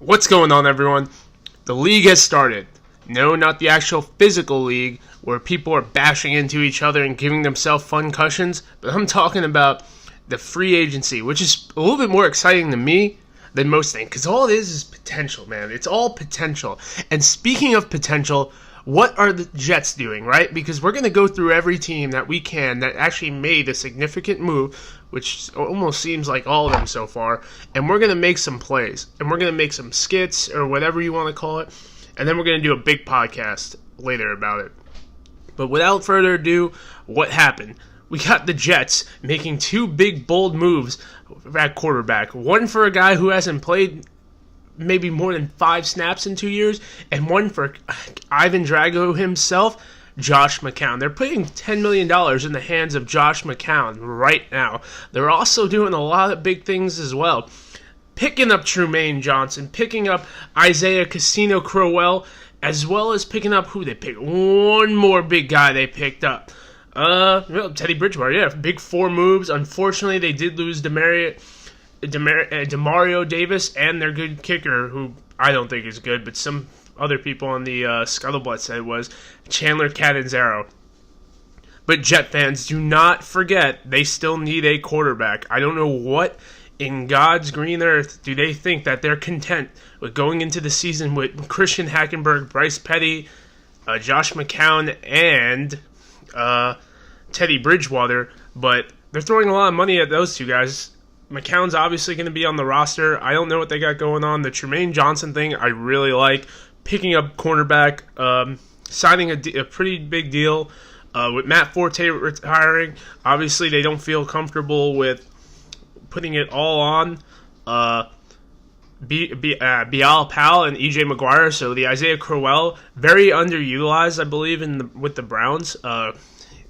What's going on, everyone? The league has started. No, not the actual physical league where people are bashing into each other and giving themselves fun cushions, but I'm talking about the free agency, which is a little bit more exciting to me than most things, because all it is potential, man. It's all potential. And speaking of potential, what are the Jets doing, right? Because we're going to go through every team that we can that actually made a significant move, which almost seems like all of them so far, and we're going to make some plays, and we're going to make some skits, or whatever you want to call it, and then we're going to do a big podcast later about it. But without further ado, what happened? We got the Jets making two big, bold moves at quarterback. One for a guy who hasn't played maybe more than 5 snaps in 2 years, and one for Ivan Drago himself, Josh McCown. They're putting $10 million in the hands of Josh McCown right now. They're also doing a lot of big things as well. Picking up Trumaine Johnson, picking up Isaiah Casino Crowell, as well as picking up who they picked. One more big guy they picked up. Teddy Bridgewater, yeah. Big 4 moves. Unfortunately, they did lose Demario Davis and their good kicker, who I don't think is good, but some other people on the scuttlebutt said was Chandler Catanzaro. But Jet fans, do not forget, they still need a quarterback. I don't know what in God's green earth do they think that they're content with going into the season with Christian Hackenberg, Bryce Petty, Josh McCown, and Teddy Bridgewater, but they're throwing a lot of money at those two guys. McCown's obviously going to be on the roster. I don't know what they got going on. The Trumaine Johnson thing I really like. Picking up cornerback, signing a pretty big deal with Matt Forte retiring. Obviously, they don't feel comfortable with putting it all on Bial Powell and E.J. McGuire. So the Isaiah Crowell, very underutilized, I believe, with the Browns.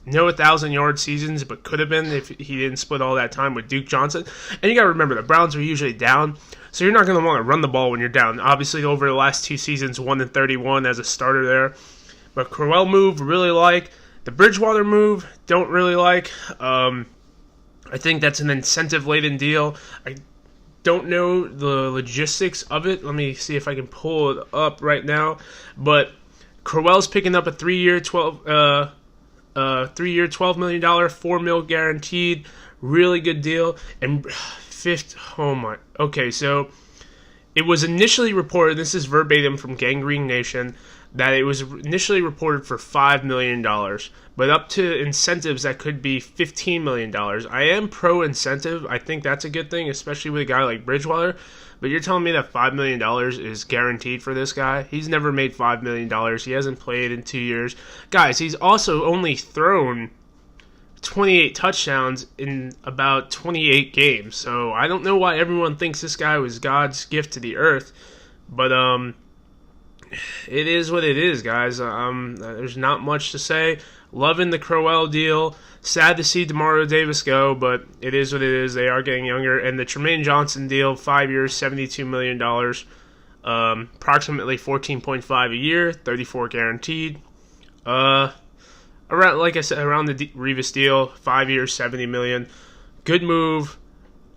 No 1,000-yard seasons, but could have been if he didn't split all that time with Duke Johnson. And you got to remember, the Browns are usually down, so you're not going to want to run the ball when you're down. Obviously, over the last 2 seasons, 1-31 as a starter there. But Crowell move, really like. The Bridgewater move, don't really like. I think that's an incentive-laden deal. I don't know the logistics of it. Let me see if I can pull it up right now. But Crowell's picking up a 3-year, $12 million, $4 million guaranteed, really good deal. And okay, so it was initially reported, this is verbatim from Gangrene Nation, that it was initially reported for $5 million, but up to incentives that could be $15 million. I am pro-incentive. I think that's a good thing, especially with a guy like Bridgewater. But you're telling me that $5 million is guaranteed for this guy? He's never made $5 million. He hasn't played in 2 years. Guys, he's also only thrown 28 touchdowns in about 28 games. So I don't know why everyone thinks this guy was God's gift to the earth. But it is what it is, guys. There's not much to say. Loving the Crowell deal. Sad to see Demario Davis go, but it is what it is. They are getting younger. And the Trumaine Johnson deal, 5 years, $72 million. Approximately $14.5 a year, 34 guaranteed. Around, like I said, around the Revis deal, 5 years, $70 million. Good move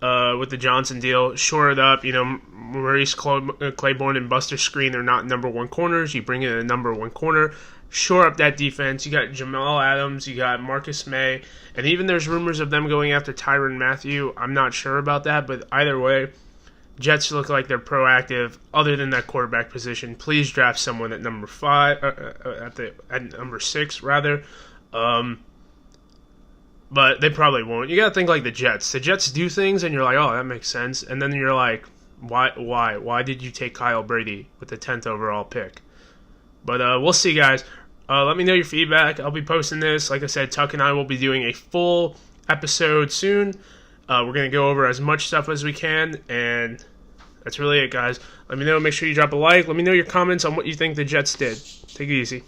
with the Johnson deal. Shore it up. Maurice Claiborne and Buster Screen are not number 1 corners. You bring in a number 1 corner. Shore up that defense. You got Jamal Adams. You got Marcus May. And even there's rumors of them going after Tyrann Mathieu. I'm not sure about that, but either way, Jets look like they're proactive. Other than that quarterback position, please draft someone at number 5, at number 6 rather. But they probably won't. You gotta think like the Jets. The Jets do things, and you're like, oh, that makes sense. And then you're like, why did you take Kyle Brady with the 10th overall pick? But we'll see, guys. Let me know your feedback. I'll be posting this. Like I said, Tuck and I will be doing a full episode soon. We're going to go over as much stuff as we can, and that's really it, guys. Let me know. Make sure you drop a like. Let me know your comments on what you think the Jets did. Take it easy.